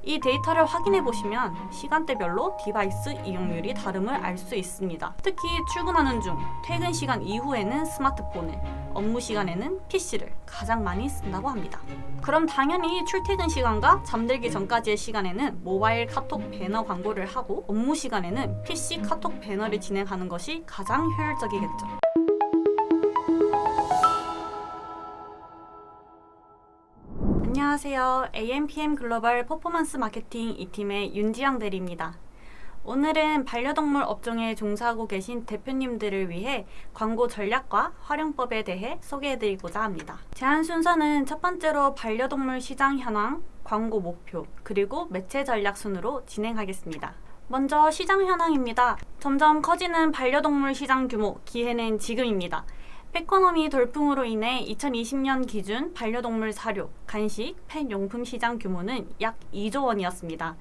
이 데이터를 확인해 보시면 시간대별로 디바이스 이용률이 다름을 알 수 있습니다. 특히 출근하는 중, 퇴근 시간 이후에는 스마트폰을, 업무 시간에는 PC를 가장 많이 쓴다고 합니다. 그럼 당연히 출퇴근 시간과 잠들기 전까지의 시간에는 모바일 카톡 배너 광고를 하고, 업무 시간에는 PC 카톡 배너를 진행하는 것이 가장 효율적이겠죠. 안녕하세요. AMPM 글로벌 퍼포먼스 마케팅 2팀의 윤지영 대리입니다. 오늘은 반려동물 업종에 종사하고 계신 대표님들을 위해 광고 전략과 활용법에 대해 소개해드리고자 합니다. 제안 순서는 첫 번째로 반려동물 시장 현황, 광고 목표, 그리고 매체 전략 순으로 진행하겠습니다. 먼저 시장 현황입니다. 점점 커지는 반려동물 시장 규모, 기회는 지금입니다. 펫코노미 돌풍으로 인해 2020년 기준 반려동물 사료, 간식, 펫 용품 시장 규모는 약 2조 원이었습니다.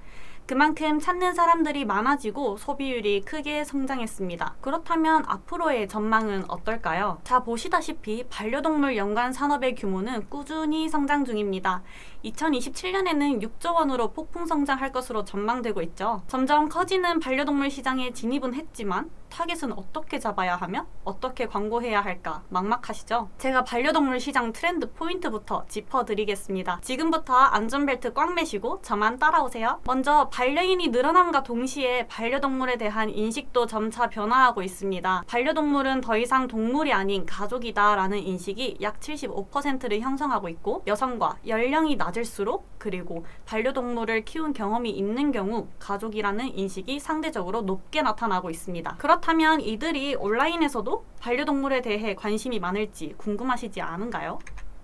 그만큼 찾는 사람들이 많아지고 소비율이 크게 성장했습니다. 그렇다면 앞으로의 전망은 어떨까요? 자, 보시다시피 반려동물 연간 산업의 규모는 꾸준히 성장 중입니다. 2027년에는 6조 원으로 폭풍 성장할 것으로 전망되고 있죠. 점점 커지는 반려동물 시장에 진입은 했지만 타겟은 어떻게 잡아야 하며 어떻게 광고해야 할까 막막하시죠? 제가 반려동물 시장 트렌드 포인트부터 짚어드리겠습니다. 지금부터 안전벨트 꽉 매시고 저만 따라오세요. 먼저 반려인이 늘어남과 동시에 반려동물에 대한 인식도 점차 변화하고 있습니다. 반려동물은 더 이상 동물이 아닌 가족이다 라는 인식이 약 75%를 형성하고 있고, 여성과 연령이 낮을수록, 그리고 반려동물을 키운 경험이 있는 경우 가족이라는 인식이 상대적으로 높게 나타나고 있습니다. 그렇다면 이들이 온라인에서도 반려동물에 대해 관심이 많을지 궁금하시지 않은가요?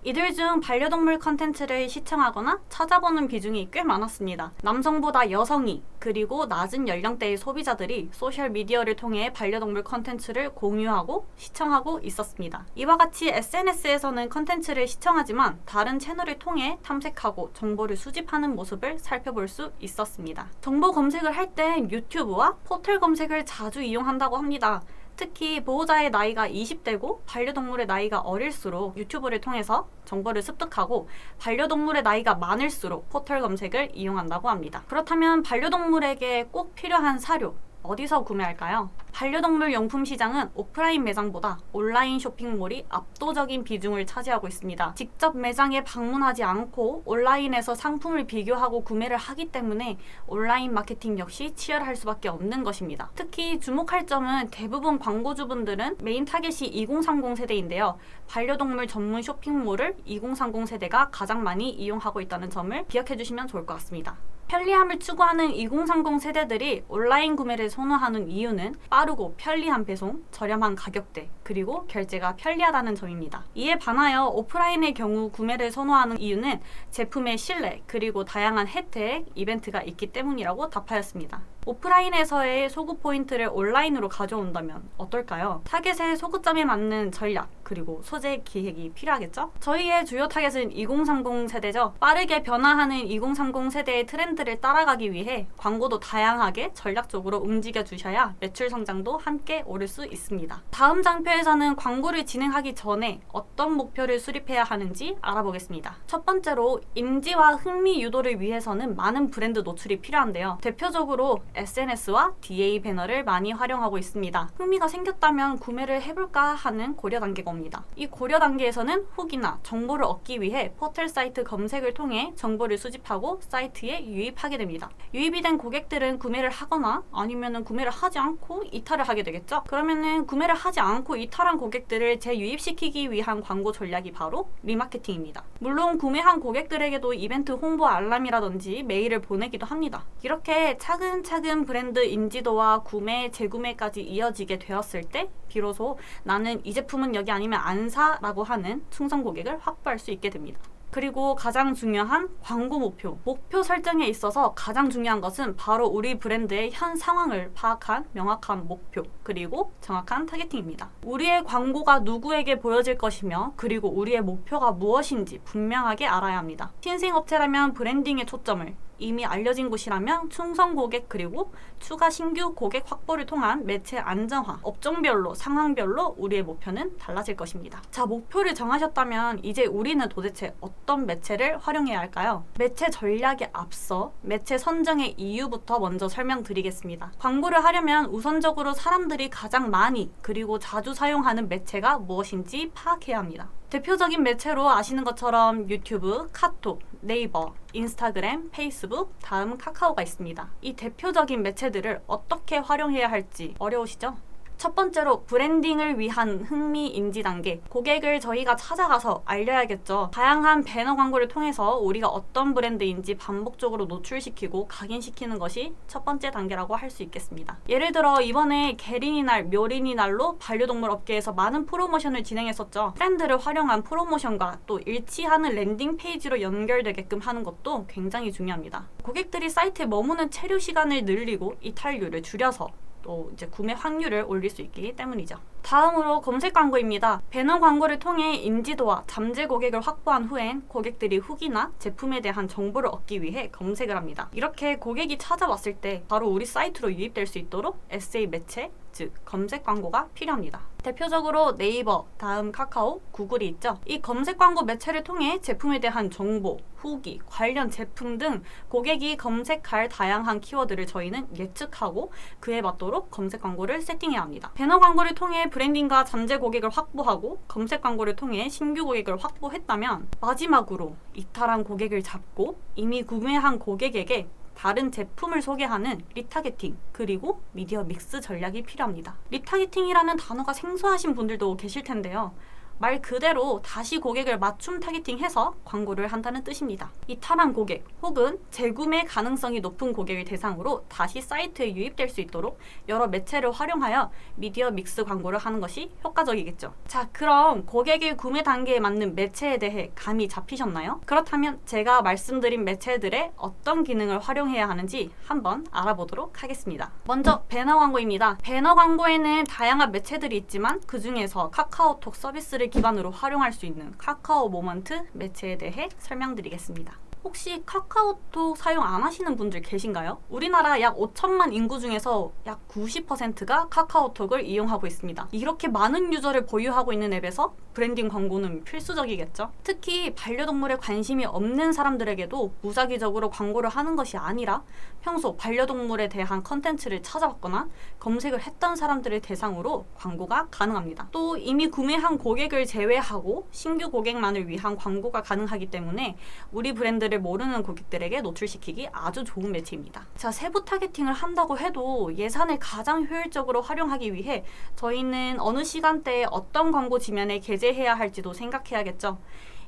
이들 중 반려동물 컨텐츠를 시청하거나 찾아보는 비중이 꽤 많았습니다. 남성보다 여성이, 그리고 낮은 연령대의 소비자들이 소셜미디어를 통해 반려동물 컨텐츠를 공유하고 시청하고 있었습니다. 이와 같이 SNS에서는 컨텐츠를 시청하지만 다른 채널을 통해 탐색하고 정보를 수집하는 모습을 살펴볼 수 있었습니다. 정보 검색을 할 땐 유튜브와 포털 검색을 자주 이용한다고 합니다. 특히 보호자의 나이가 20대고 반려동물의 나이가 어릴수록 유튜브를 통해서 정보를 습득하고, 반려동물의 나이가 많을수록 포털 검색을 이용한다고 합니다. 그렇다면 반려동물에게 꼭 필요한 사료, 어디서 구매할까요? 반려동물 용품 시장은 오프라인 매장보다 온라인 쇼핑몰이 압도적인 비중을 차지하고 있습니다. 직접 매장에 방문하지 않고 온라인에서 상품을 비교하고 구매를 하기 때문에 온라인 마케팅 역시 치열할 수밖에 없는 것입니다. 특히 주목할 점은 대부분 광고주분들은 메인 타겟이 2030 세대인데요. 반려동물 전문 쇼핑몰을 2030 세대가 가장 많이 이용하고 있다는 점을 기억해 주시면 좋을 것 같습니다. 편리함을 추구하는 2030 세대들이 온라인 구매를 선호하는 이유는 빠르고 편리한 배송, 저렴한 가격대, 그리고 결제가 편리하다는 점입니다. 이에 반하여 오프라인의 경우 구매를 선호하는 이유는 제품의 신뢰, 그리고 다양한 혜택, 이벤트가 있기 때문이라고 답하였습니다. 오프라인에서의 소구 포인트를 온라인으로 가져온다면 어떨까요? 타겟의 소구점에 맞는 전략, 그리고 소재 기획이 필요하겠죠? 저희의 주요 타겟은 2030 세대죠. 빠르게 변화하는 2030 세대의 트렌드를 따라가기 위해 광고도 다양하게 전략적으로 움직여 주셔야 매출 성장도 함께 오를 수 있습니다. 다음 장표에서는 광고를 진행하기 전에 어떤 목표를 수립해야 하는지 알아보겠습니다. 첫 번째로 인지와 흥미 유도를 위해서는 많은 브랜드 노출이 필요한데요. 대표적으로 SNS와 DA 배너를 많이 활용하고 있습니다. 흥미가 생겼다면 구매를 해볼까 하는 고려 단계가 옵니다. 이 고려 단계에서는 후기나 정보를 얻기 위해 포털 사이트 검색을 통해 정보를 수집하고 사이트에 유입하게 됩니다. 유입이 된 고객들은 구매를 하거나 아니면은 구매를 하지 않고 이탈을 하게 되겠죠. 그러면은 구매를 하지 않고 이탈한 고객들을 재유입시키기 위한 광고 전략이 바로 리마케팅입니다. 물론 구매한 고객들에게도 이벤트 홍보 알람이라든지 메일을 보내기도 합니다. 이렇게 차근차근 브랜드 인지도와 구매, 재구매까지 이어지게 되었을 때 비로소 나는 이 제품은 여기 아니면 안 사라고 하는 충성 고객을 확보할 수 있게 됩니다. 그리고 가장 중요한 광고 목표 설정에 있어서 가장 중요한 것은 바로 우리 브랜드의 현 상황을 파악한 명확한 목표, 그리고 정확한 타겟팅입니다. 우리의 광고가 누구에게 보여질 것이며, 그리고 우리의 목표가 무엇인지 분명하게 알아야 합니다. 신생업체라면 브랜딩에 초점을, 이미 알려진 곳이라면 충성 고객 그리고 추가 신규 고객 확보를 통한 매체 안정화, 업종별로, 상황별로 우리의 목표는 달라질 것입니다. 자, 목표를 정하셨다면 이제 우리는 도대체 어떤 매체를 활용해야 할까요? 매체 전략에 앞서 매체 선정의 이유부터 먼저 설명드리겠습니다. 광고를 하려면 우선적으로 사람들이 가장 많이 그리고 자주 사용하는 매체가 무엇인지 파악해야 합니다. 대표적인 매체로 아시는 것처럼 유튜브, 카톡, 네이버, 인스타그램, 페이스북, 다음 카카오가 있습니다. 이 대표적인 매체들을 어떻게 활용해야 할지 어려우시죠? 첫 번째로 브랜딩을 위한 흥미 인지 단계. 고객을 저희가 찾아가서 알려야겠죠. 다양한 배너 광고를 통해서 우리가 어떤 브랜드인지 반복적으로 노출시키고 각인시키는 것이 첫 번째 단계라고 할 수 있겠습니다. 예를 들어 이번에 게린이날, 묘린이날로 반려동물 업계에서 많은 프로모션을 진행했었죠. 트렌드를 활용한 프로모션과 또 일치하는 랜딩 페이지로 연결되게끔 하는 것도 굉장히 중요합니다. 고객들이 사이트에 머무는 체류 시간을 늘리고 이탈률을 줄여서 또 이제 구매 확률을 올릴 수 있기 때문이죠. 다음으로 검색 광고입니다. 배너 광고를 통해 인지도와 잠재 고객을 확보한 후엔 고객들이 후기나 제품에 대한 정보를 얻기 위해 검색을 합니다. 이렇게 고객이 찾아왔을 때 바로 우리 사이트로 유입될 수 있도록 SA 매체, 즉 검색 광고가 필요합니다. 대표적으로 네이버, 다음 카카오, 구글이 있죠. 이 검색 광고 매체를 통해 제품에 대한 정보, 후기, 관련 제품 등 고객이 검색할 다양한 키워드를 저희는 예측하고 그에 맞도록 검색 광고를 세팅해야 합니다. 배너 광고를 통해 브랜딩과 잠재 고객을 확보하고 검색 광고를 통해 신규 고객을 확보했다면 마지막으로 이탈한 고객을 잡고 이미 구매한 고객에게 다른 제품을 소개하는 리타게팅 그리고 미디어 믹스 전략이 필요합니다. 리타게팅이라는 단어가 생소하신 분들도 계실 텐데요. 말 그대로 다시 고객을 맞춤 타겟팅해서 광고를 한다는 뜻입니다. 이탈한 고객 혹은 재구매 가능성이 높은 고객을 대상으로 다시 사이트에 유입될 수 있도록 여러 매체를 활용하여 미디어 믹스 광고를 하는 것이 효과적이겠죠. 자, 그럼 고객의 구매 단계에 맞는 매체에 대해 감이 잡히셨나요? 그렇다면 제가 말씀드린 매체들의 어떤 기능을 활용해야 하는지 한번 알아보도록 하겠습니다. 먼저 배너 광고입니다. 배너 광고에는 다양한 매체들이 있지만 그 중에서 카카오톡 서비스를 기반으로 활용할 수 있는 카카오 모먼트 매체에 대해 설명드리겠습니다. 혹시 카카오톡 사용 안 하시는 분들 계신가요? 우리나라 약 5천만 인구 중에서 약 90%가 카카오톡을 이용하고 있습니다. 이렇게 많은 유저를 보유하고 있는 앱에서 브랜딩 광고는 필수적이겠죠? 특히 반려동물에 관심이 없는 사람들에게도 무작위적으로 광고를 하는 것이 아니라 평소 반려동물에 대한 컨텐츠를 찾아봤거나 검색을 했던 사람들을 대상으로 광고가 가능합니다. 또 이미 구매한 고객을 제외하고 신규 고객만을 위한 광고가 가능하기 때문에 우리 브랜드를 모르는 고객들에게 노출시키기 아주 좋은 매체입니다. 자, 세부 타겟팅을 한다고 해도 예산을 가장 효율적으로 활용하기 위해 저희는 어느 시간대에 어떤 광고 지면에 게재해야 할지도 생각해야겠죠.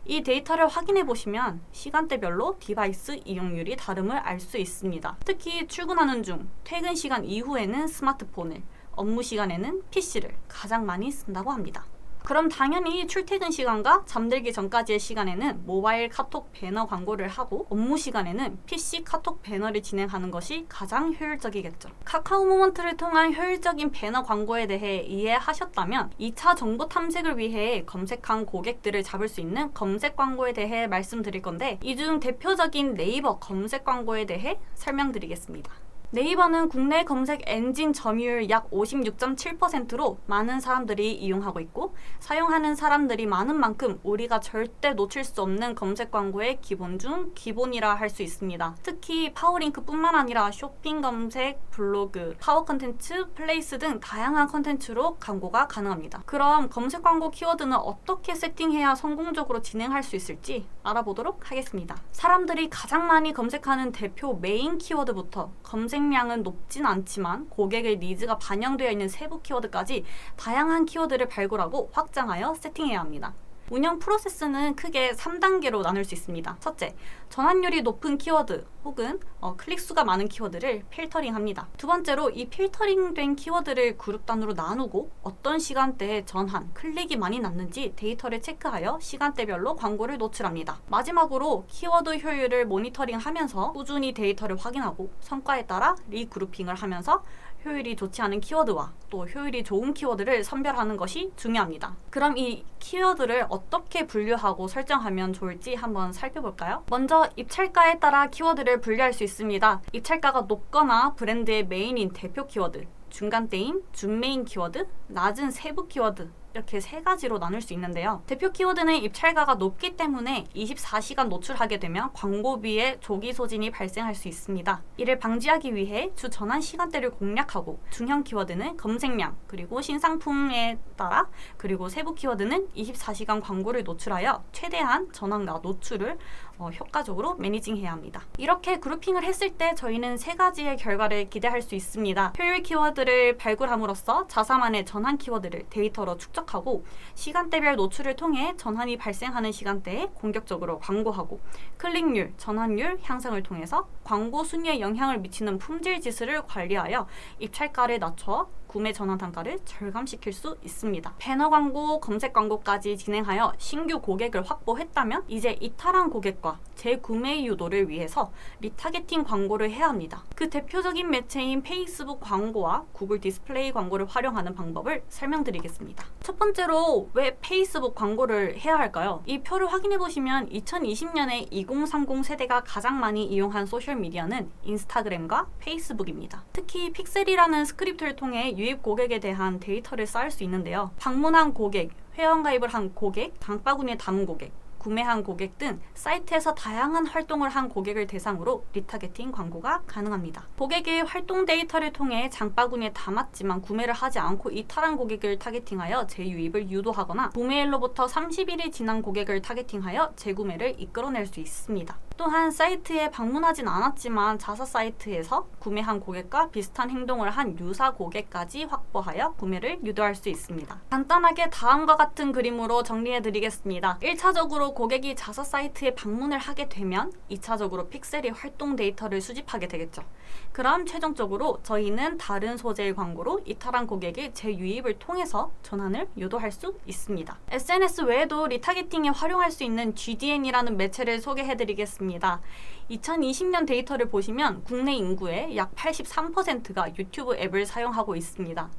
이 데이터를 확인해 보시면 시간대별로 디바이스 이용률이 다름을 알 수 있습니다. 특히 출근하는 중, 퇴근 시간 이후에는 스마트폰을, 업무 시간에는 PC를 가장 많이 쓴다고 합니다. 그럼 당연히 출퇴근 시간과 잠들기 전까지의 시간에는 모바일 카톡 배너 광고를 하고 업무 시간에는 PC 카톡 배너를 진행하는 것이 가장 효율적이겠죠. 카카오 모먼트를 통한 효율적인 배너 광고에 대해 이해하셨다면 2차 정보 탐색을 위해 검색한 고객들을 잡을 수 있는 검색 광고에 대해 말씀드릴 건데 이 중 대표적인 네이버 검색 광고에 대해 설명드리겠습니다. 네이버는 국내 검색 엔진 점유율 약 56.7%로 많은 사람들이 이용하고 있고 사용하는 사람들이 많은 만큼 우리가 절대 놓칠 수 없는 검색 광고의 기본 중 기본이라 할 수 있습니다. 특히 파워링크뿐만 아니라 쇼핑 검색, 블로그, 파워 컨텐츠, 플레이스 등 다양한 컨텐츠로 광고가 가능합니다. 그럼 검색 광고 키워드는 어떻게 세팅해야 성공적으로 진행할 수 있을지 알아보도록 하겠습니다. 사람들이 가장 많이 검색하는 대표 메인 키워드부터 검색량은 높진 않지만 고객의 니즈가 반영되어 있는 세부 키워드까지 다양한 키워드를 발굴하고 확장하여 세팅해야 합니다. 운영 프로세스는 크게 3단계로 나눌 수 있습니다. 첫째, 전환율이 높은 키워드 혹은 클릭수가 많은 키워드를 필터링합니다. 두 번째로 이 필터링된 키워드를 그룹 단위로 나누고 어떤 시간대에 전환, 클릭이 많이 났는지 데이터를 체크하여 시간대별로 광고를 노출합니다. 마지막으로 키워드 효율을 모니터링하면서 꾸준히 데이터를 확인하고 성과에 따라 리그룹핑을 하면서 효율이 좋지 않은 키워드와 또 효율이 좋은 키워드를 선별하는 것이 중요합니다. 그럼 이 키워드를 어떻게 분류하고 설정하면 좋을지 한번 살펴볼까요? 먼저 입찰가에 따라 키워드를 분류할 수 있습니다. 입찰가가 높거나 브랜드의 메인인 대표 키워드, 중간대인 준메인 키워드, 낮은 세부 키워드, 이렇게 세 가지로 나눌 수 있는데요. 대표 키워드는 입찰가가 높기 때문에 24시간 노출하게 되면 광고비에 조기 소진이 발생할 수 있습니다. 이를 방지하기 위해 주 전환 시간대를 공략하고, 중형 키워드는 검색량, 그리고 신상품에 따라, 그리고 세부 키워드는 24시간 광고를 노출하여 최대한 전환과 노출을 효과적으로 매니징해야 합니다. 이렇게 그룹핑을 했을 때 저희는 세 가지의 결과를 기대할 수 있습니다. 효율 키워드를 발굴함으로써 자사만의 전환 키워드를 데이터로 축적하고, 시간대별 노출을 통해 전환이 발생하는 시간대에 공격적으로 광고하고, 클릭률, 전환율 향상을 통해서 광고 순위에 영향을 미치는 품질 지수를 관리하여 입찰가를 낮춰 구매 전환 단가를 절감시킬 수 있습니다. 배너 광고, 검색 광고까지 진행하여 신규 고객을 확보했다면 이제 이탈한 고객과 재구매 유도를 위해서 리타게팅 광고를 해야 합니다. 그 대표적인 매체인 페이스북 광고와 구글 디스플레이 광고를 활용하는 방법을 설명드리겠습니다. 첫 번째로 왜 페이스북 광고를 해야 할까요? 이 표를 확인해 보시면 2020년에 2030 세대가 가장 많이 이용한 소셜미디어는 인스타그램과 페이스북입니다. 특히 픽셀이라는 스크립트를 통해 유입 고객에 대한 데이터를 쌓을 수 있는데요. 방문한 고객, 회원가입을 한 고객, 장바구니에 담은 고객, 구매한 고객 등 사이트에서 다양한 활동을 한 고객을 대상으로 리타게팅 광고가 가능합니다. 고객의 활동 데이터를 통해 장바구니에 담았지만 구매를 하지 않고 이탈한 고객을 타겟팅하여 재유입을 유도하거나, 구매일로부터 30일이 지난 고객을 타겟팅하여 재구매를 이끌어낼 수 있습니다. 또한 사이트에 방문하진 않았지만 자사 사이트에서 구매한 고객과 비슷한 행동을 한 유사 고객까지 확보하여 구매를 유도할 수 있습니다. 간단하게 다음과 같은 그림으로 정리해 드리겠습니다. 1차적으로 고객이 자사 사이트에 방문을 하게 되면 2차적으로 픽셀이 활동 데이터를 수집하게 되겠죠. 그럼 최종적으로 저희는 다른 소재의 광고로 이탈한 고객의 재유입을 통해서 전환을 유도할 수 있습니다. SNS 외에도 리타게팅에 활용할 수 있는 GDN이라는 매체를 소개해 드리겠습니다. 2020년 데이터를 보시면 국내 인구의 약 83%가 유튜브 앱을 사용하고 있습니다.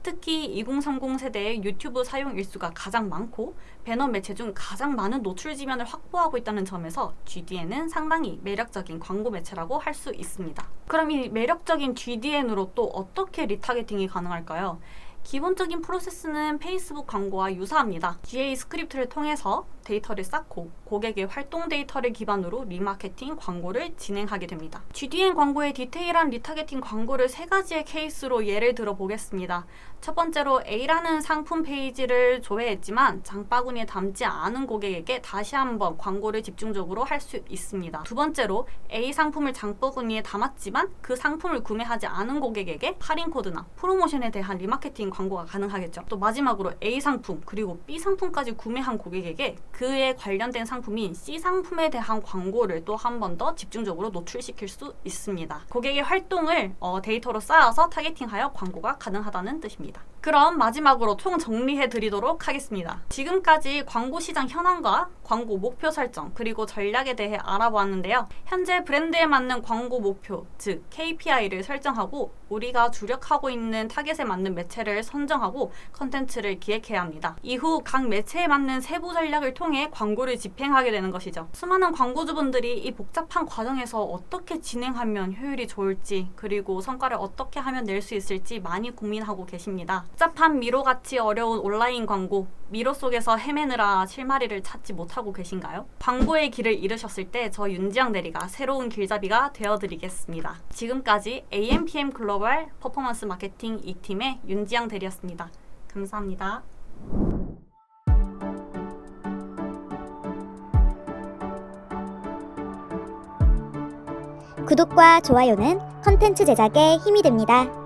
특히 2030 세대의 유튜브 사용 일수가 가장 많고 배너 매체 중 가장 많은 노출 지면을 확보하고 있다는 점에서 GDN은 상당히 매력적인 광고 매체라고 할 수 있습니다. 그럼 이 매력적인 GDN으로 또 어떻게 리타게팅이 가능할까요? 기본적인 프로세스는 페이스북 광고와 유사합니다. GA 스크립트를 통해서 데이터를 쌓고 고객의 활동 데이터를 기반으로 리마케팅 광고를 진행하게 됩니다. GDN 광고의 디테일한 리타게팅 광고를 세 가지의 케이스로 예를 들어 보겠습니다. 첫 번째로 A라는 상품 페이지를 조회했지만 장바구니에 담지 않은 고객에게 다시 한번 광고를 집중적으로 할 수 있습니다. 두 번째로 A 상품을 장바구니에 담았지만 그 상품을 구매하지 않은 고객에게 할인 코드나 프로모션에 대한 리마케팅 광고가 가능하겠죠. 또 마지막으로 A 상품 그리고 B 상품까지 구매한 고객에게 그에 관련된 상품인 C 상품에 대한 광고를 또 한 번 더 집중적으로 노출시킬 수 있습니다. 고객의 활동을 데이터로 쌓아서 타겟팅하여 광고가 가능하다는 뜻입니다. 그럼 마지막으로 총 정리해 드리도록 하겠습니다. 지금까지 광고 시장 현황과 광고 목표 설정 그리고 전략에 대해 알아보았는데요. 현재 브랜드에 맞는 광고 목표, 즉 KPI를 설정하고 우리가 주력하고 있는 타겟에 맞는 매체를 선정하고 컨텐츠를 기획해야 합니다. 이후 각 매체에 맞는 세부 전략을 통해 광고를 집행하게 되는 것이죠. 수많은 광고주분들이 이 복잡한 과정에서 어떻게 진행하면 효율이 좋을지 그리고 성과를 어떻게 하면 낼 수 있을지 많이 고민하고 계십니다. 복잡한 미로같이 어려운 온라인 광고, 미로 속에서 헤매느라 실마리를 찾지 못하고 계신가요? 광고의 길을 잃으셨을 때 저 윤지영 대리가 새로운 길잡이가 되어드리겠습니다. 지금까지 AMPM 글로벌 퍼포먼스 마케팅 2팀의 윤지영 대리였습니다. 감사합니다. 구독과 좋아요는 컨텐츠 제작에 힘이 됩니다.